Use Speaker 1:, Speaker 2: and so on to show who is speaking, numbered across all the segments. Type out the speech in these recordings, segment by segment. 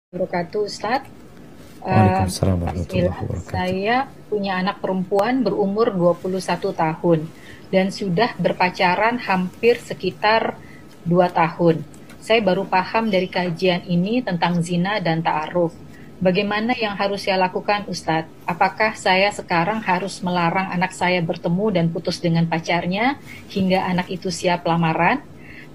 Speaker 1: Wabarakatuh, Ustaz.
Speaker 2: Waalaikumsalam warahmatullahi
Speaker 1: Bismillah,
Speaker 2: wabarakatuh.
Speaker 1: saya punya anak perempuan berumur 21 tahun dan sudah berpacaran hampir sekitar 2 tahun. Saya baru paham dari kajian ini tentang zina dan ta'aruf. Bagaimana yang harus saya lakukan, Ustadz? Apakah saya sekarang harus melarang anak saya bertemu dan putus dengan pacarnya hingga anak itu siap lamaran?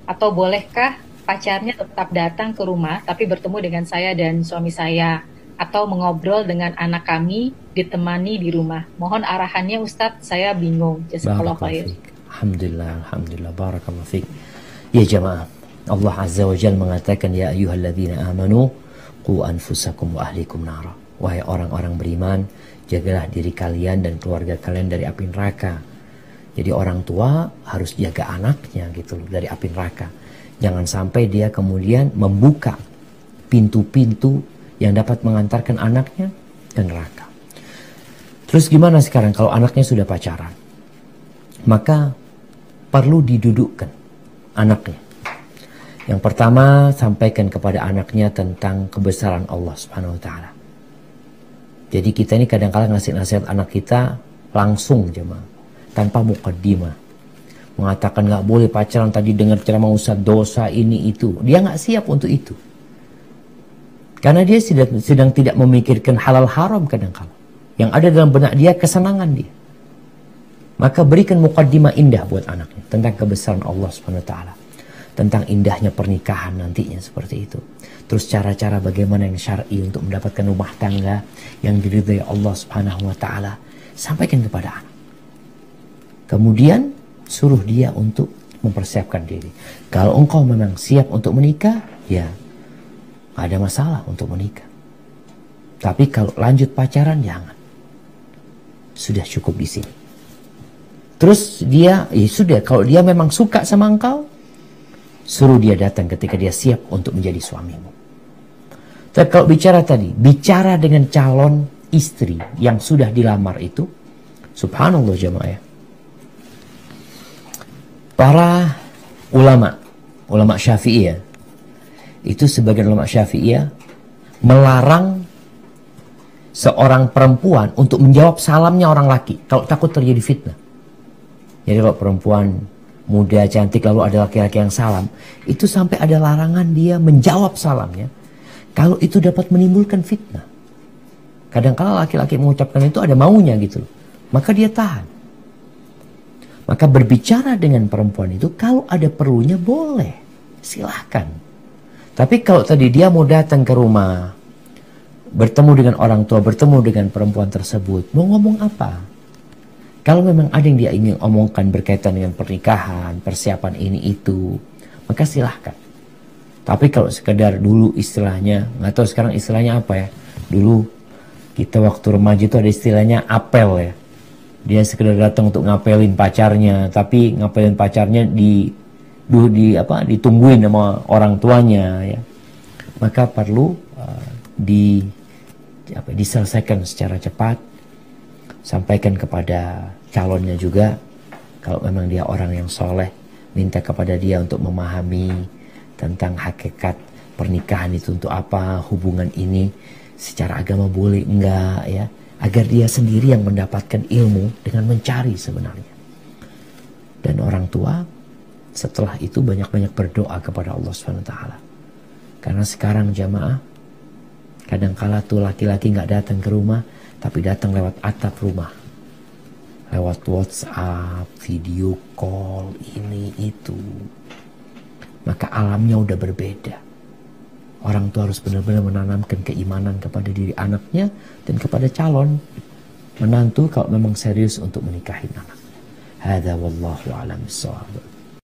Speaker 1: Atau bolehkah pacarnya tetap datang ke rumah tapi bertemu dengan saya dan suami saya? Atau mengobrol dengan anak kami ditemani di rumah? Mohon arahannya, Ustadz, saya bingung. Jazakallah
Speaker 2: Barakallahu
Speaker 1: khair.
Speaker 2: fiik. Alhamdulillah, alhamdulillah, barakallahu fiik. Ya jamaah, Allah Azza wa Jalla mengatakan, ya ayyuhalladzina amanu qu anfusakum wa ahlikum nara. Wahai orang-orang beriman, jagalah diri kalian dan keluarga kalian dari api neraka. Jadi orang tua harus jaga anaknya gitu loh dari api neraka. Jangan sampai dia kemudian membuka pintu-pintu yang dapat mengantarkan anaknya ke neraka. Terus gimana sekarang kalau anaknya sudah pacaran? Maka perlu didudukkan anaknya. Yang pertama, sampaikan kepada anaknya tentang kebesaran Allah Subhanahu wa taala. Jadi kita ini kadang-kadang ngasih nasihat anak kita langsung jemaah, tanpa mukaddimah. Mengatakan nggak boleh pacaran, tadi dengar ceramah Ustaz dosa ini itu. Dia nggak siap untuk itu. Karena dia sedang tidak memikirkan halal haram kadang-kala. Yang ada dalam benak dia kesenangan dia. Maka berikan mukaddimah indah buat anaknya tentang kebesaran Allah Subhanahu wa taala. Tentang indahnya pernikahan nantinya seperti itu. Terus cara-cara bagaimana yang syar'i untuk mendapatkan rumah tangga yang diridhai Allah Subhanahu wa taala, sampaikan kepada anak. Kemudian suruh dia untuk mempersiapkan diri. Kalau engkau memang siap untuk menikah, ya gak ada masalah untuk menikah. Tapi kalau lanjut pacaran, jangan. Sudah cukup di sini. Terus dia, ya sudah, kalau dia memang suka sama engkau, suruh dia datang ketika dia siap untuk menjadi suamimu. Tapi kalau bicara dengan calon istri yang sudah dilamar itu, subhanallah jemaah ya. Para ulama Syafi'iyah, itu sebagian ulama Syafi'iyah melarang seorang perempuan untuk menjawab salamnya orang laki kalau takut terjadi fitnah. Jadi kalau perempuan muda cantik lalu ada laki-laki yang salam, itu sampai ada larangan dia menjawab salamnya kalau itu dapat menimbulkan fitnah. Kadang-kala laki-laki mengucapkan itu ada maunya gitu loh, maka dia tahan. Maka berbicara dengan perempuan itu kalau ada perlunya boleh, silahkan. Tapi kalau tadi dia mau datang ke rumah, bertemu dengan orang tua, bertemu dengan perempuan tersebut, mau ngomong apa? Kalau memang ada yang dia ingin omongkan berkaitan dengan pernikahan, persiapan ini itu, maka silahkan. Tapi kalau sekedar dulu istilahnya, nggak tahu sekarang istilahnya apa ya. Dulu kita waktu remaja itu ada istilahnya apel ya. Dia sekedar datang untuk ngapelin pacarnya, tapi ngapelin pacarnya ditungguin sama orang tuanya ya. Maka perlu diselesaikan secara cepat. Sampaikan kepada calonnya juga, kalau memang dia orang yang soleh, minta kepada dia untuk memahami tentang hakikat pernikahan itu untuk apa, hubungan ini secara agama boleh enggak ya, agar dia sendiri yang mendapatkan ilmu dengan mencari sebenarnya. Dan orang tua setelah itu banyak-banyak berdoa kepada Allah SWT. Karena sekarang jamaah, kadangkala tuh laki-laki nggak datang ke rumah, tapi datang lewat atap rumah, lewat WhatsApp, video call, ini itu. Maka alamnya udah berbeda. Orang tua harus benar-benar menanamkan keimanan kepada diri anaknya dan kepada calon menantu kalau memang serius untuk menikahi anak. Hadza wallahu a'lam bissawab.